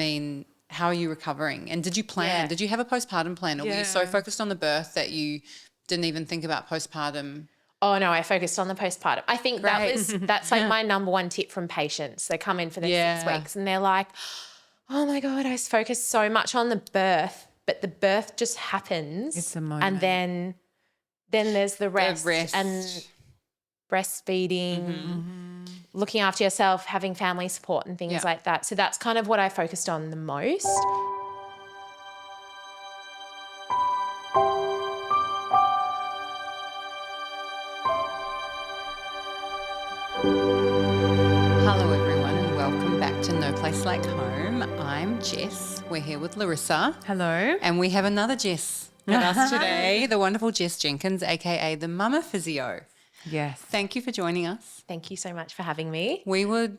mean, how are you recovering? And did you plan? Yeah. Did you have a postpartum plan, or were you so Yeah. focused on the birth that you didn't even think about postpartum? Oh, no, I focused on the postpartum. I think Great. that's like my number one tip from patients. They come in for their 6 weeks and they're like, oh, my God, I focused so much on the birth, but the birth just happens. It's a moment. And then there's the rest, rest. and breastfeeding, looking after yourself, having family support and things like that. So that's kind of what I focused on the most. Hello, everyone, and welcome back to No Place Like Home. I'm Jess. We're here with Larissa. Hello. And we have another Jess with us today, the wonderful Jess Jenkins, aka the Mama Physio. Yes. Thank you for joining us. Thank you so much for having me. We're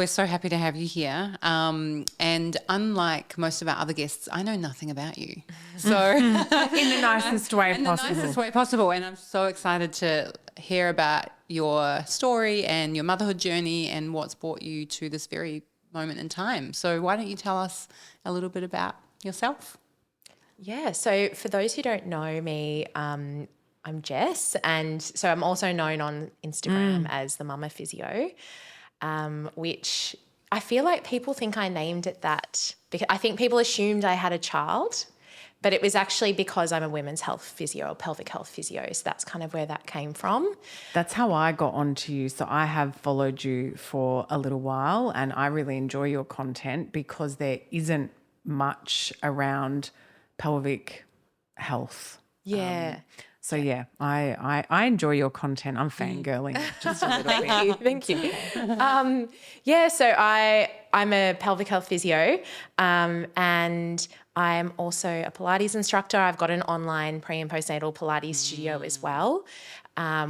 so happy to have you here. And unlike most of our other guests, I know nothing about you. So In the nicest way in possible. the nicest way possible. And I'm so excited to hear about your story and your motherhood journey and what's brought you to this very moment in time. So why don't you tell us a little bit about yourself? Yeah, so for those who don't know me, I'm Jess, and so I'm also known on Instagram as the Mama Physio, which I feel like people think I named it that because I think people assumed I had a child, but it was actually because I'm a women's health physio or pelvic health physio, so that's kind of where that came from. That's how I got onto you. So I have followed you for a little while and I really enjoy your content because there isn't much around pelvic health. Yeah. So yeah, I enjoy your content. I'm fangirling just a little bit. Thank you. So I'm a pelvic health physio, and I'm also a Pilates instructor. I've got an online pre and postnatal Pilates studio as well,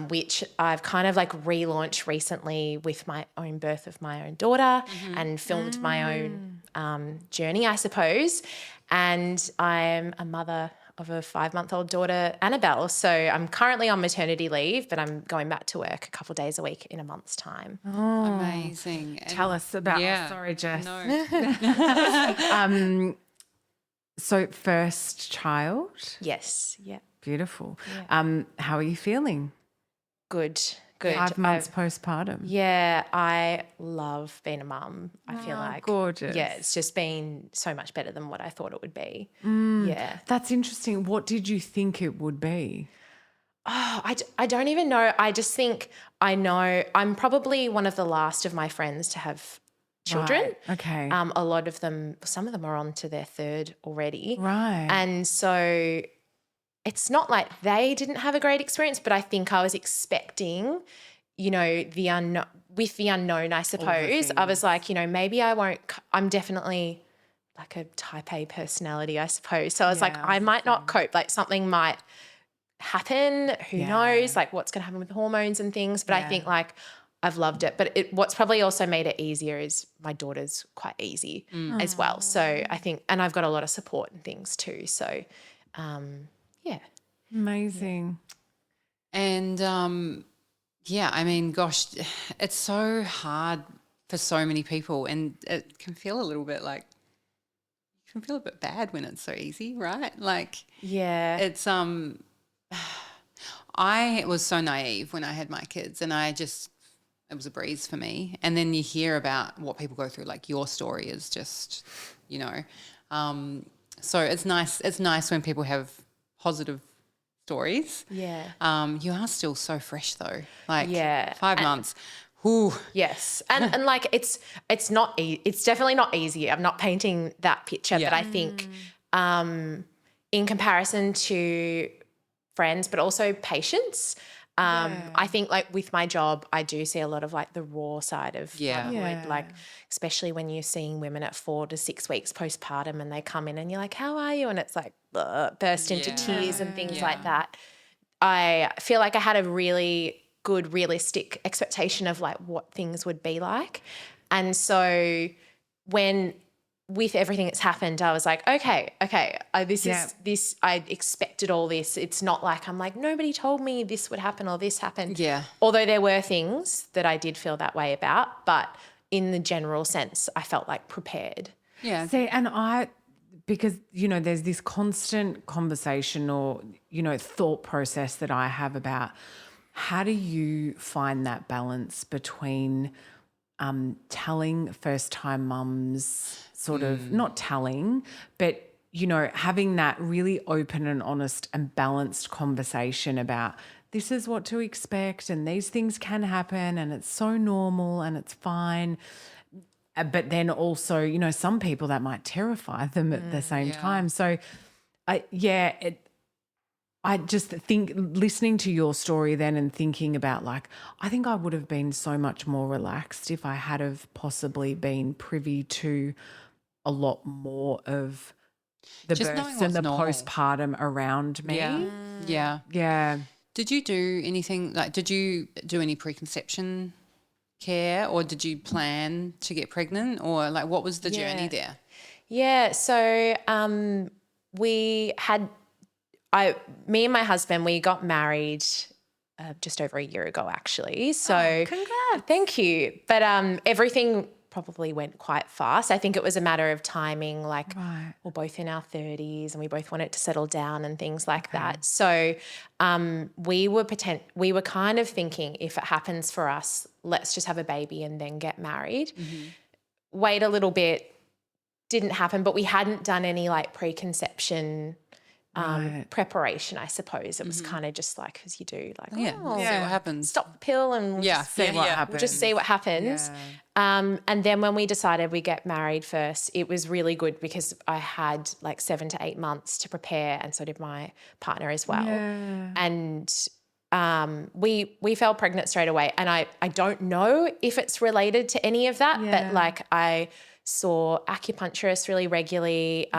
which I've kind of like relaunched recently with my own birth of my own daughter and filmed my own journey, I suppose. And I'm a mother of a 5-month-old daughter, Annabelle. So I'm currently on maternity leave, but I'm going back to work a couple of days a week in a month's time. Oh, Amazing. tell us about. Yeah. Sorry, Jess. No. So first child. Yes. Yeah. Beautiful. Yeah. How are you feeling? Good. 5 months postpartum. Yeah, I love being a mum. I feel like gorgeous. Yeah, it's just been so much better than what I thought it would be. Yeah. That's interesting. What did you think it would be? Oh, I don't even know. I just think I know I'm probably one of the last of my friends to have children. Right. Okay. A lot of them, some of them are on to their third already. Right. And so it's not like they didn't have a great experience, but I think I was expecting, the unknown, I suppose. I was like, maybe I won't, I'm definitely like a type A personality, I suppose. So I was like, I might not cope, like something might happen. Who knows, like what's going to happen with hormones and things. But I think like I've loved it. But what's probably also made it easier is my daughter's quite easy as well. So I think, and I've got a lot of support and things too. So, yeah. Amazing. And I mean, gosh, it's so hard for so many people, and it can feel a little bit like you can feel a bit bad when it's so easy, right? Like, yeah, it's I was so naive when I had my kids, and it was a breeze for me. And then you hear about what people go through, like your story is just, so it's nice. It's nice when people have positive stories. Yeah. You are still so fresh though. Like 5 months. Ooh. Yes. And like it's definitely not easy. I'm not painting that picture, but I think in comparison to friends, but also patients, I think like with my job, I do see a lot of like the raw side of motherhood, like especially when you're seeing women at 4 to 6 weeks postpartum and they come in and you're like, how are you? And it's like burst into tears and things like that. I feel like I had a really good realistic expectation of like what things would be like. And so with everything that's happened, I was like, okay, I expected all this. It's not like I'm like, nobody told me this would happen or this happened. Yeah. Although there were things that I did feel that way about, but in the general sense, I felt like prepared. Yeah. See, because, there's this constant conversation or, thought process that I have about how do you find that balance between telling first-time mums sort of, not telling, but, having that really open and honest and balanced conversation about this is what to expect and these things can happen and it's so normal and it's fine. But then also, some people that might terrify them at the same time. So, I just think listening to your story then and thinking about I think I would have been so much more relaxed if I had have possibly been privy to a lot more of the Just knowing births and the what's normal. postpartum around me. Yeah. Yeah. Did you do anything did you do any preconception care or did you plan to get pregnant or what was the journey there? Yeah. So me and my husband, we got married just over a year ago actually. So congrats. Thank you. But everything probably went quite fast. I think it was a matter of timing, Right. we're both in our 30s and we both wanted to settle down and things like that. So we were kind of thinking if it happens for us, let's just have a baby and then get married. Wait a little bit, didn't happen, but we hadn't done any preconception preparation, I suppose. It was kind of just as you do, See what happens. stop the pill and we'll just See what happens. We'll just see what happens. Yeah. And then when we decided we get married first, it was really good because I had 7 to 8 months to prepare and so did my partner as well. Yeah. And we fell pregnant straight away. And I don't know if it's related to any of that, but I saw acupuncturists really regularly,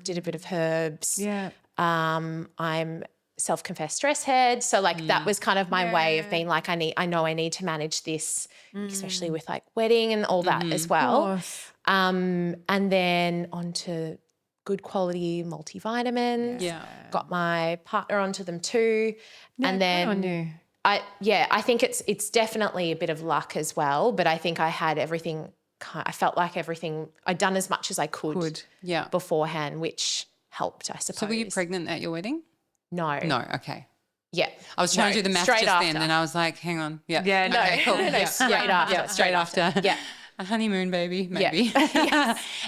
did a bit of herbs. Yeah. I'm self-confessed stress head. So that was kind of my way of being I know I need to manage this, especially with wedding and all that as well. And then onto good quality multivitamins. Yeah. Got my partner onto them too. And then good on you. I think it's definitely a bit of luck as well, but I think I had everything. I felt like everything I'd done as much as I could. Beforehand, which helped, I suppose. So were you pregnant at your wedding? No. No, okay. Yeah. I was trying to do the math straight just after. then and I was like, hang on. Yeah. Yeah. No, Okay, cool. no, straight after. Yeah, straight after. Yeah. A honeymoon baby, maybe.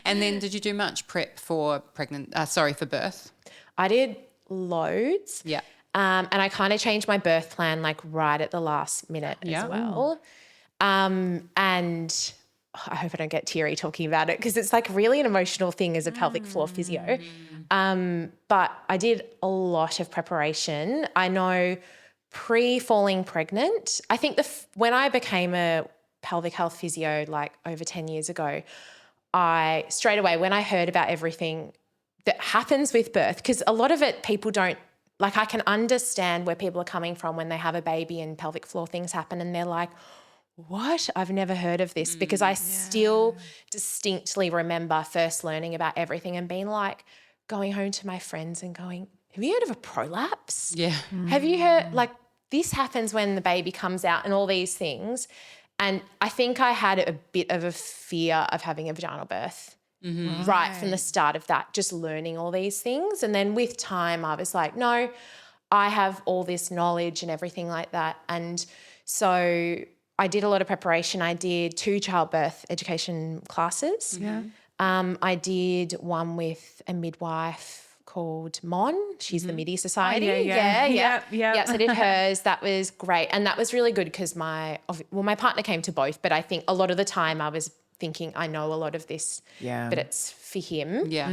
And then did you do much prep for for birth? I did loads. Yeah. And I kind of changed my birth plan right at the last minute as well. And I hope I don't get teary talking about it because it's really an emotional thing as a pelvic floor physio. But I did a lot of preparation. I know pre-falling pregnant, I think when I became a pelvic health physio over 10 years ago, I straight away when I heard about everything that happens with birth, because a lot of it people don't, I can understand where people are coming from when they have a baby and pelvic floor things happen and they're like, what? I've never heard of this because I still distinctly remember first learning about everything and being going home to my friends and going, have you heard of a prolapse? Yeah. Have you heard this happens when the baby comes out and all these things. And I think I had a bit of a fear of having a vaginal birth right from the start of that, just learning all these things. And then with time I was like, no, I have all this knowledge and everything like that. And so I did a lot of preparation. I did 2 childbirth education classes. Yeah. I did one with a midwife called Mon. She's the Midi Society. Yeah. So I did hers. That was great. And that was really good because my partner came to both, but I think a lot of the time I was thinking I know a lot of this, but it's for him. Yeah.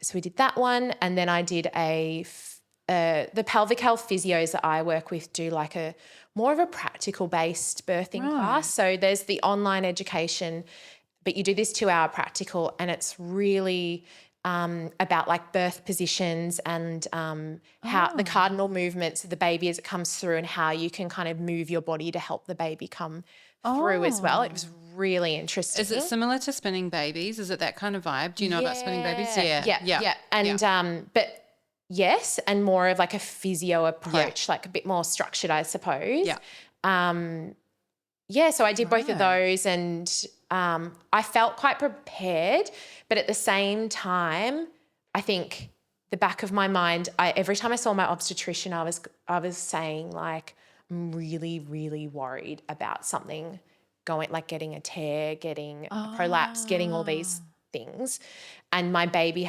So we did that one. And then I did the pelvic health physios that I work with do a more of a practical based birthing class. So there's the online education, but you do this 2-hour practical and it's really about birth positions and how the cardinal movements of the baby as it comes through and how you can kind of move your body to help the baby come through as well. It was really interesting. Is it similar to spinning babies? Is it that kind of vibe? Do you know about spinning babies? Yeah. And but yes, and more of a physio approach, a bit more structured, I suppose. Yeah. So I did both of those and I felt quite prepared, but at the same time, I think the back of my mind, every time I saw my obstetrician, I was saying like, I'm really, really worried about something going, like getting a tear, getting a prolapse, getting all these things. And my baby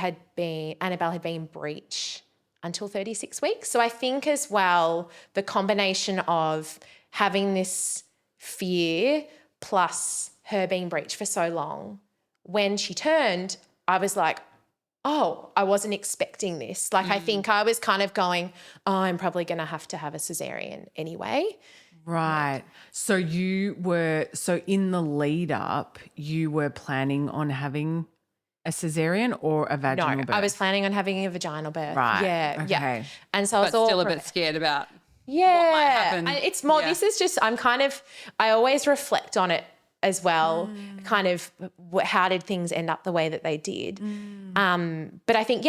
Annabelle had been breech until 36 weeks. So I think as well, the combination of having this fear plus her being breech for so long, when she turned, I was like, oh, I wasn't expecting this. Like I think I was kind of going, oh, I'm probably going to have a cesarean anyway. Right. So in the lead up, you were planning on having a cesarean or a vaginal birth? I was planning on having a vaginal birth. Right. Yeah. Okay. Yeah. And so I was But still a bit scared about what might happen. It's more, Yeah. this is just, I always reflect on it as well, kind of how did things end up the way that they did. But I think,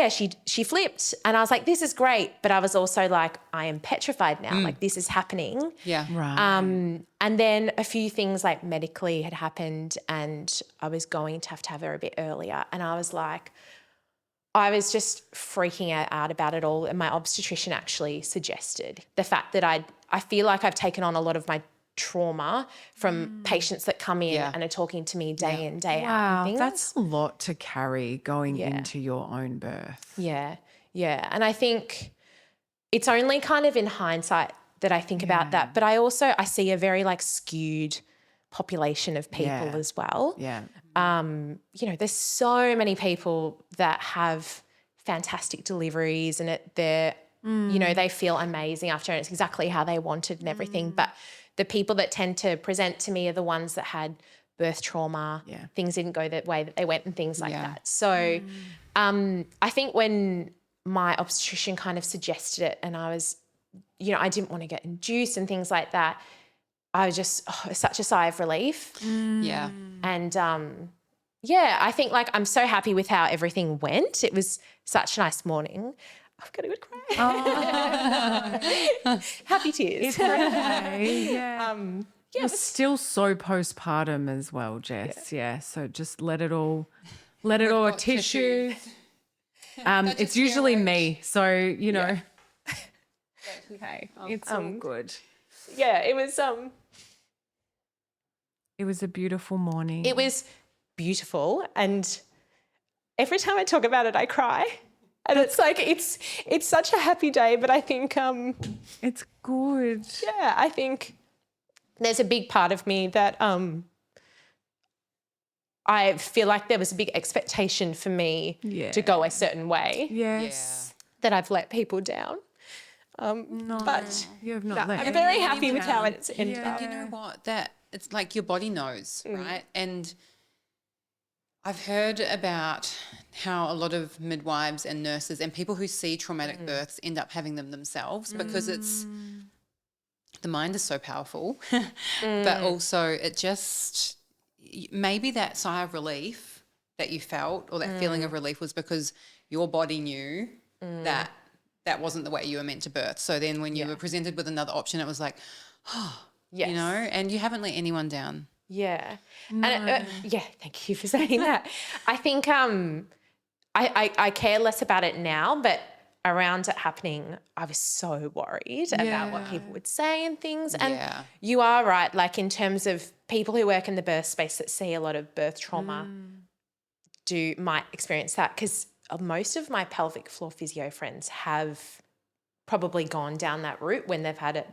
she flipped and I was like, this is great. But I was also like, I am petrified now. Like this is happening. Yeah. Right. And then a few things like medically had happened and I was going to have her a bit earlier. And I was like, I was just freaking out about it all. And my obstetrician actually suggested the fact that I feel like I've taken on a lot of my trauma from patients that come in and are talking to me day in, day out. Wow, And things. that's a lot to carry going into your own birth. Yeah, yeah. And I think it's only kind of in hindsight that I think about that. But I see a very like skewed population of people as well. Yeah. There's so many people that have fantastic deliveries and they're, they feel amazing after and it's exactly how they wanted and everything. But the people that tend to present to me are the ones that had birth trauma, things didn't go the way that they went and things like that. So I think when my obstetrician kind of suggested it and I was, I didn't want to get induced and things like that, I was just such a sigh of relief. Yeah. And I think like I'm so happy with how everything went. It was such a nice morning. I've got a good cry. Happy tears. It's okay. Yeah. You're but still so postpartum as well, Jess. Yeah. So just let it all a tissue. It's usually me. So, okay. It's all good. Yeah, It was a beautiful morning. it was beautiful. And every time I talk about it, I cry. And it's like, it's such a happy day, but I think, It's good. I think there's a big part of me that I feel like there was a big expectation for me to go a certain way Yes. that I've let people down. No, But you have not let I'm very anyone happy with down. how it's ended up. And you know what? That it's like your body knows, right? And I've heard about how a lot of midwives and nurses and people who see traumatic births end up having them themselves because the mind is so powerful, but also it just maybe that sigh of relief that you felt or that feeling of relief was because your body knew that wasn't the way you were meant to birth. So then when you were presented with another option, it was like, and you haven't let anyone down. Yeah. No. And thank you for saying that. I think I care less about it now, but around it happening, I was so worried about what people would say and things. And you are right, like in terms of people who work in the birth space that see a lot of birth trauma might experience that because most of my pelvic floor physio friends have probably gone down that route when they've had it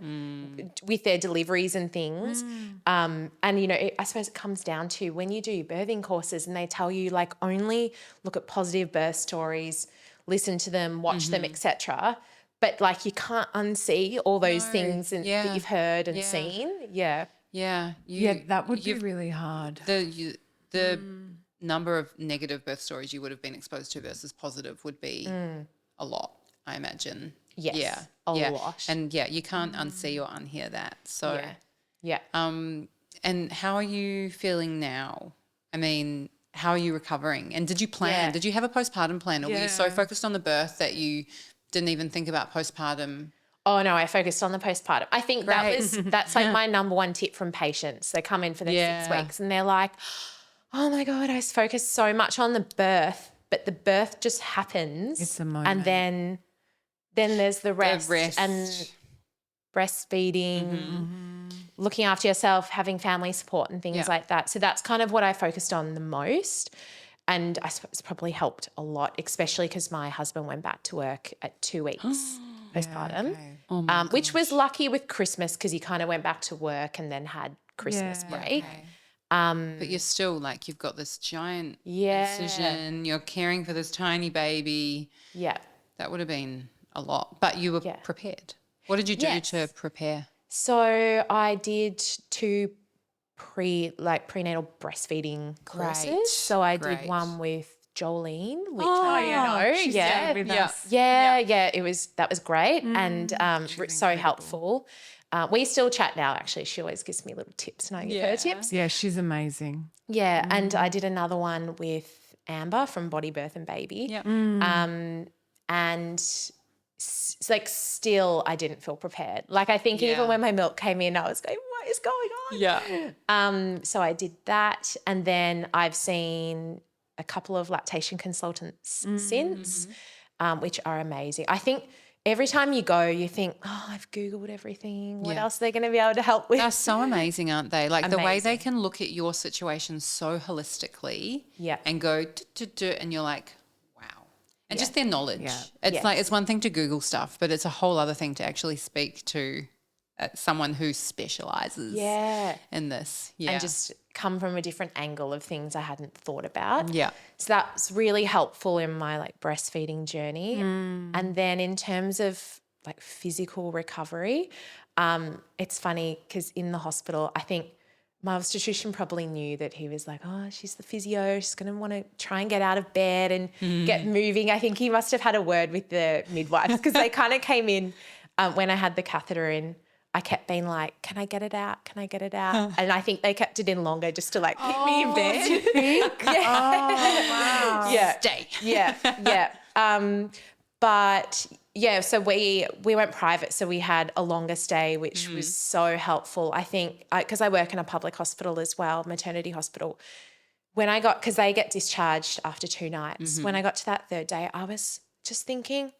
with their deliveries and things. And, I suppose it comes down to when you do your birthing courses and they tell you like only look at positive birth stories, listen to them, watch them, etc. But like you can't unsee all those things that you've heard and seen. Yeah. Yeah. That would be really hard. The number of negative birth stories you would have been exposed to versus positive would be a lot, I imagine. Yes, Yeah. a lot. And you can't unsee or unhear that. So Yeah. and how are you feeling now? I mean, how are you recovering? And did you plan? Did you have a postpartum plan or were you so focused on the birth that you didn't even think about postpartum? Oh no, I focused on the postpartum. I think that's like my number one tip from patients. They come in for their 6 weeks and they're like, oh my God, I focus so much on the birth, but the birth just happens. It's a moment. And then there's the rest, rest. and breastfeeding, looking after yourself, having family support and things like that. So that's kind of what I focused on the most. And I suppose it's probably helped a lot, especially because my husband went back to work at 2 weeks postpartum, okay. Oh my which was lucky with Christmas because he kind of went back to work and then had Christmas break. okay. Um, But you're still like, you've got this giant Yeah. incision, you're caring for this tiny baby. yeah. That would have been a lot, but you were Yeah. prepared. What did you do Yes. to prepare? So I did 2 prenatal breastfeeding courses. Great, So I great. did one with Jolene, which Oh, I know, She's yeah, there with Yeah. us. yeah, that was great and She's so incredible. helpful. We still chat now. Actually, she always gives me little tips, and I give her Yeah. tips. Yeah, she's amazing. Yeah, and I did another one with Amber from Body Birth and Baby. Yep. And like still I didn't feel prepared. Like I think even when my milk came in, I was going, what is going on? Yeah. So I did that, and then I've seen a couple of lactation consultants since, which are amazing. I think every time you go, you think, oh, I've Googled everything. What else are they going to be able to help with? They're so amazing, aren't they? Like the way they Amazing. can look at your situation so holistically Yeah. and go, and you're like, wow. And just their knowledge. Yeah. It's Yes. like, it's one thing to Google stuff, but it's a whole other thing to actually speak to someone who specializes Yeah. in this. Yeah. And just come from a different angle of things I hadn't thought about. Yeah. So that's really helpful in my like breastfeeding journey. And then in terms of like physical recovery, it's funny because in the hospital, I think my obstetrician probably knew that he was like, oh, she's the physio. She's going to want to try and get out of bed and get moving. I think he must have had a word with the midwives because they kind of came in when I had the catheter in. I kept being like, can I get it out? Can I get it out? And I think they kept it in longer just to like keep me in bed. Wow. Yeah. Stay. Yeah. But yeah, so we went private, so we had a longer stay, which was so helpful. I think because I work in a public hospital as well, maternity hospital. When I got, because they get discharged after 2 nights. When I got to that 3rd day, I was just thinking,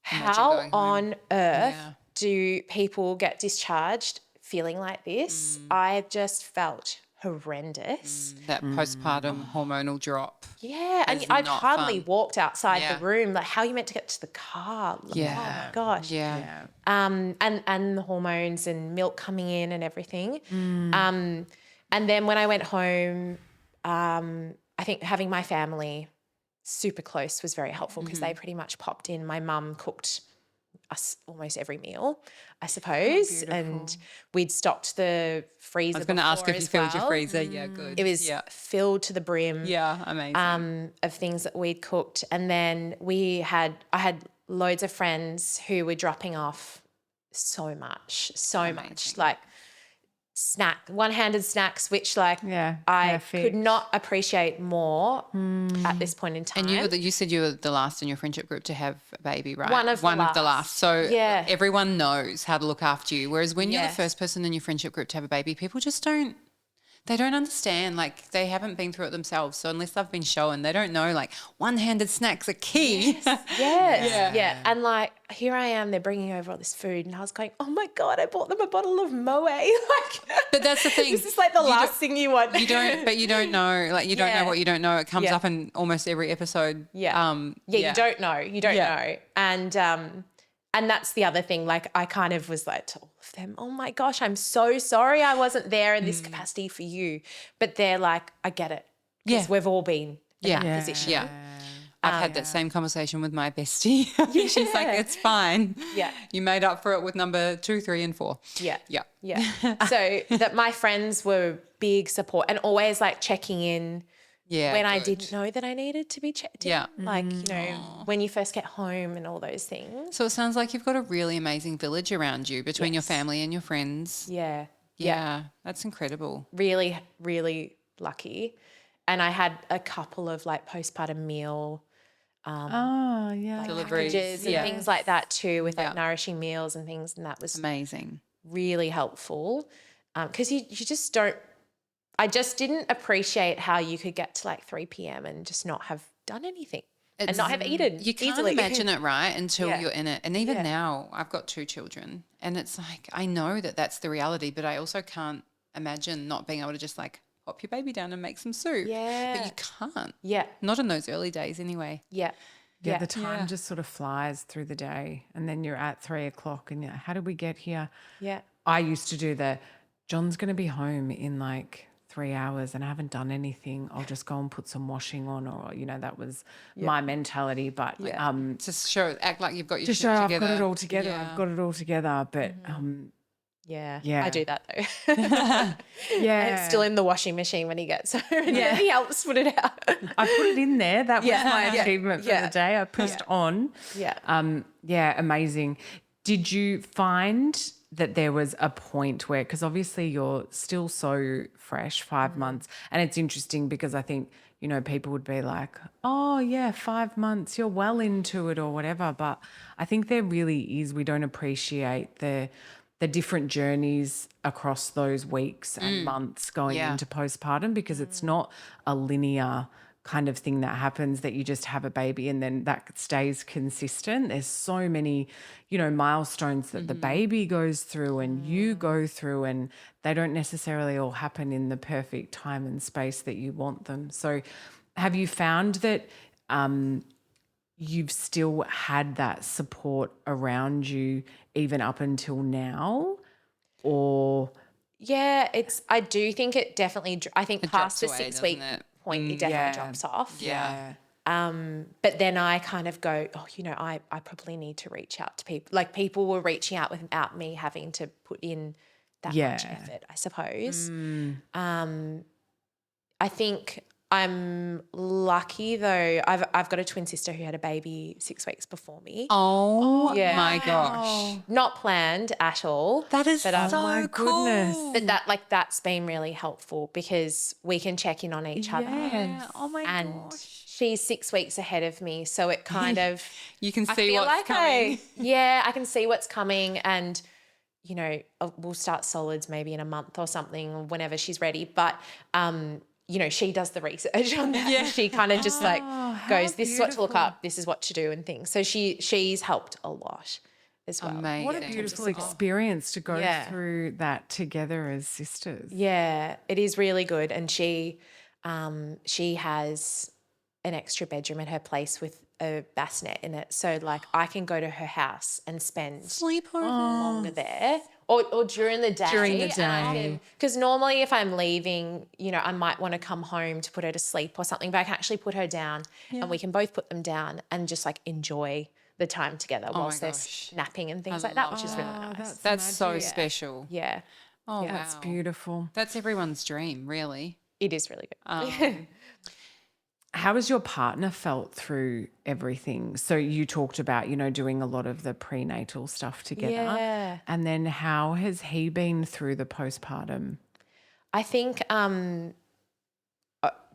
how going home. on earth Yeah. do people get discharged feeling like this? I just felt horrendous. That postpartum hormonal drop. Yeah, and Is I not hardly fun. walked outside Yeah. the room. Like, how are you meant to get to the car? Like, Yeah. Oh my gosh. Yeah. And the hormones and milk coming in and everything. And then when I went home, I think having my family super close was very helpful because they pretty much popped in. My mum cooked us almost every meal, I suppose, and we'd stocked the freezer. I was going to ask if you filled your well. freezer. Yeah, good. It was filled to the brim. Yeah, amazing. Of things that we'd cooked. And then I had loads of friends who were dropping off so much, like one-handed snacks, which like I perfect. could not appreciate more at this point in time. And you said you were the last in your friendship group to have a baby, right? One of the last. So Yeah. everyone knows how to look after you. Whereas when you're the Yes. first person in your friendship group to have a baby, people just don't understand. Like they haven't been through it themselves. So unless they've been shown, they don't know like one-handed snacks are key. Yeah. And like here I am, they're bringing over all this food, and I was going, oh my God, I bought them a bottle of Moe. Like, But that's the thing. this is like the last thing you want. You don't know. Like you don't know Yeah. what you don't know. It comes Yeah. up in almost every episode. Yeah. You don't know. You don't know. And that's the other thing. Like I kind of was like to all of them, oh my gosh, I'm so sorry I wasn't there in this capacity for you. But they're like, I get it. Because we've all been in that position. Yeah. I've had that same conversation with my bestie. She's like, it's fine. Yeah. You made up for it with number 2, 3, and 4. Yeah. Yeah. Yeah. So that my friends were big support and always like checking in Yeah. when I good. didn't know that I needed to be checked in. Yeah. Like, when you first get home and all those things. So it sounds like you've got a really amazing village around you between your family and your friends. Yeah. Yeah. That's incredible. Really, really lucky. And I had a couple of like postpartum meal Deliveries. packages and Yeah. things like that too, with like Yeah. nourishing meals and things. And that was Amazing. really helpful because you just don't, I just didn't appreciate how you could get to like 3 p.m. and just not have done anything and not have eaten. You can't easily. imagine it, right, until Yeah. you're in it. And even Yeah. now, I've got 2 children, and it's like I know that that's the reality, but I also can't imagine not being able to just like pop your baby down and make some soup. Yeah. But you can't. Yeah. Not in those early days anyway. Yeah. Yeah, the time just sort of flies through the day, and then you're at 3:00 and you're like, how did we get here? Yeah. I used to do John's going to be home in like 3 hours and I haven't done anything. I'll just go and put some washing on, or, that was my mentality. But Just act like you've got your to shit show I've together. got it all together. Yeah. I've got it all together. But Yeah. I do that though. yeah. And it's still in the washing machine when he gets home and then he helps put it out. I put it in there. That was my Yeah. achievement for Yeah. the day. I pushed on. Yeah. Amazing. Did you find that there was a point where, because obviously you're still so fresh, 5 months, and it's interesting because I think, people would be like, oh yeah, 5 months, you're well into it or whatever. But I think there really is, we don't appreciate the different journeys across those weeks and months going into postpartum, because it's not a linear kind of thing that happens that you just have a baby and then that stays consistent. There's so many, milestones that the baby goes through and you go through, and they don't necessarily all happen in the perfect time and space that you want them. So have you found that you've still had that support around you even up until now, or? Yeah, I do think it definitely, I think past the drops away, 6 week doesn't it? point, it definitely drops off. Yeah. But then I kind of go, I probably need to reach out to people. Like people were reaching out without me having to put in that much effort, I suppose. I think I'm lucky though. I've got a twin sister who had a baby 6 weeks before me. Oh Yeah. my gosh. Not planned at all. That is but, so my cool. goodness. But that's been really helpful because we can check in on each other. Yeah. Oh my And gosh. she's 6 weeks ahead of me, so it kind of You can I see feel what's like coming. I can see what's coming, and we'll start solids maybe in a month or something, or whenever she's ready. But she does the research on that. Yeah. She kind of just goes, this is what to look up, this is what to do and things. So she's helped a lot as well. Amazing. What a beautiful experience to go through that together as sisters. Yeah, it is really good. And she has an extra bedroom at her place with a bassinet in it. So I can go to her house and spend Sleepover. longer there. Or during the day. During the day. Because normally if I'm leaving, I might want to come home to put her to sleep or something, but I can actually put her down and we can both put them down and just enjoy the time together whilst they're napping and things like that, which is really nice. That's so special. Yeah. Oh, wow. That's beautiful. That's everyone's dream, really. It is really good. How has your partner felt through everything? So you talked about, doing a lot of the prenatal stuff together. Yeah. And then how has he been through the postpartum? I think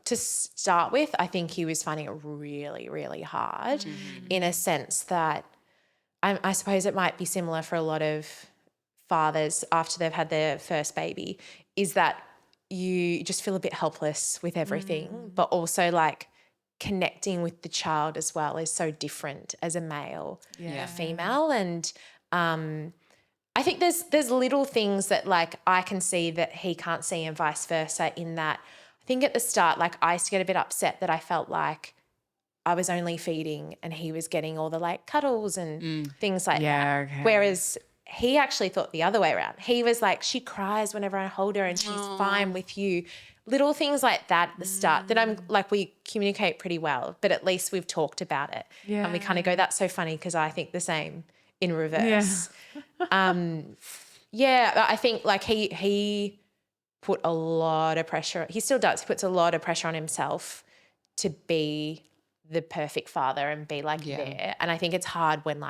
to start with, I think he was finding it really, really hard in a sense that I suppose it might be similar for a lot of fathers after they've had their first baby, is that you just feel a bit helpless with everything, but also connecting with the child as well is so different as a male and a female. And I think there's little things that I can see that he can't see and vice versa, in that I think at the start, I used to get a bit upset that I felt like I was only feeding and he was getting all the cuddles and things like that. Okay. Whereas he actually thought the other way around. He was like, she cries whenever I hold her and she's fine with you. Little things like that at the start that I'm we communicate pretty well, but at least we've talked about it. Yeah. And we kind of go, that's so funny because I think the same in reverse. I think he put a lot of pressure. He still does. He puts a lot of pressure on himself to be the perfect father and be there. And I think it's hard when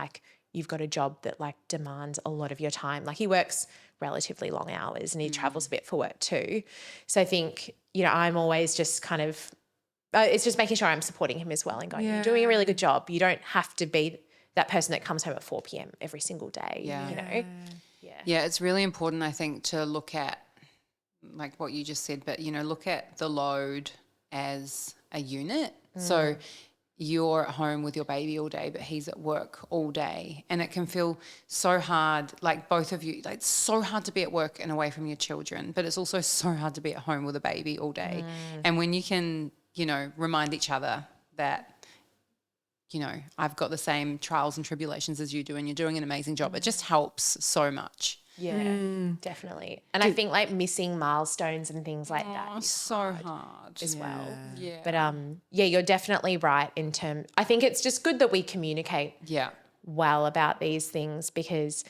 you've got a job that demands a lot of your time. He works relatively long hours and he travels a bit for work too. So I think, I'm always just kind of, it's just making sure I'm supporting him as well and going, you're doing a really good job. You don't have to be that person that comes home at 4 p.m. every single day, Yeah. you know? Yeah, it's really important, I think, to look at like what you just said, but, look at the load as a unit. So you're at home with your baby all day, but he's at work all day. And it can feel so hard, like both of you, like it's so hard to be at work and away from your children, but it's also so hard to be at home with a baby all day. And when you can, remind each other that, I've got the same trials and tribulations as you do and you're doing an amazing job, it just helps so much. Yeah, definitely. And I think like missing milestones and things like that is so hard as well. Yeah. But you're definitely right in terms. I think it's just good that we communicate well about these things, because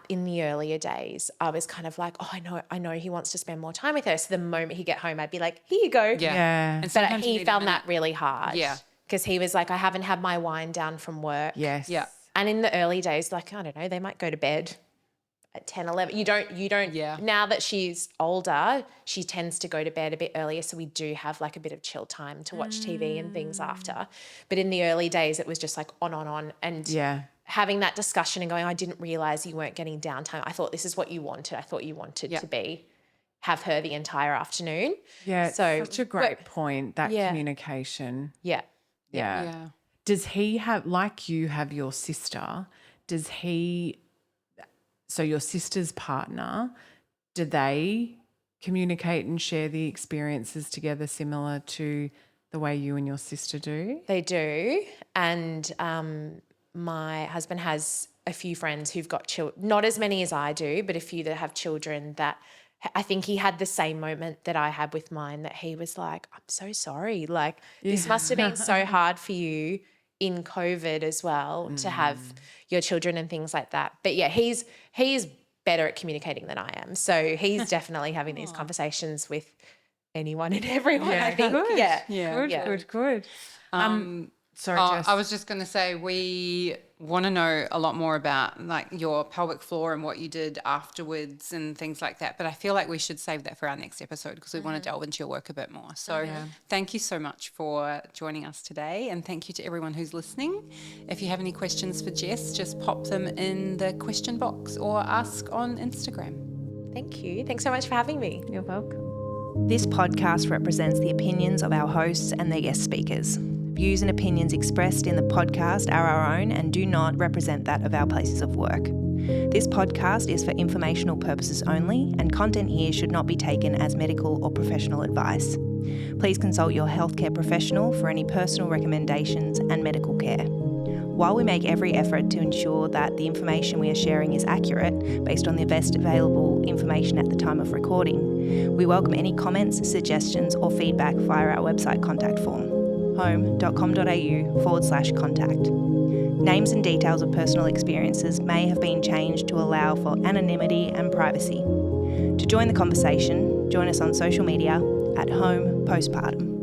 in the earlier days I was kind of like, oh, I know he wants to spend more time with her. So the moment he get home, I'd be like, here you go. Yeah. And but he found that really hard. Yeah. Because he was like, I haven't had my wind down from work. Yes. Yeah. And in the early days, like, I don't know, they might go to bed at 10, 11. You don't. Now that she's older, she tends to go to bed a bit earlier. So we do have like a bit of chill time to watch TV and things after. But in the early days, it was just like on. And having that discussion and going, I didn't realize you weren't getting downtime. I thought this is what you wanted. I thought you wanted to have her the entire afternoon. Yeah. So such a great point, that communication. Yeah. Yeah. Does he have, like you have your sister, so your sister's partner, do they communicate and share the experiences together similar to the way you and your sister do? They do. And my husband has a few friends who've got children, not as many as I do, but a few that have children that I think he had the same moment that I had with mine, that he was like, I'm so sorry. Like this must have been so hard for you in COVID as well to have your children and things like that. But yeah, he's better at communicating than I am. So he's definitely having these conversations with anyone and everyone, I think. Good. Yeah. Good. Sorry, Jess. I was just going to say, we want to know a lot more about like your pelvic floor and what you did afterwards and things like that. But I feel like we should save that for our next episode, because we want to delve into your work a bit more. So thank you so much for joining us today, and thank you to everyone who's listening. If you have any questions for Jess, just pop them in the question box or ask on Instagram. Thank you. Thanks so much for having me. You're welcome. This podcast represents the opinions of our hosts and their guest speakers. Views and opinions expressed in the podcast are our own and do not represent that of our places of work. This podcast is for informational purposes only, and content here should not be taken as medical or professional advice. Please consult your healthcare professional for any personal recommendations and medical care. While we make every effort to ensure that the information we are sharing is accurate based on the best available information at the time of recording, we welcome any comments, suggestions or feedback via our website contact form, home.com.au/contact. Names and details of personal experiences may have been changed to allow for anonymity and privacy. To join the conversation, join us on social media at Home Postpartum.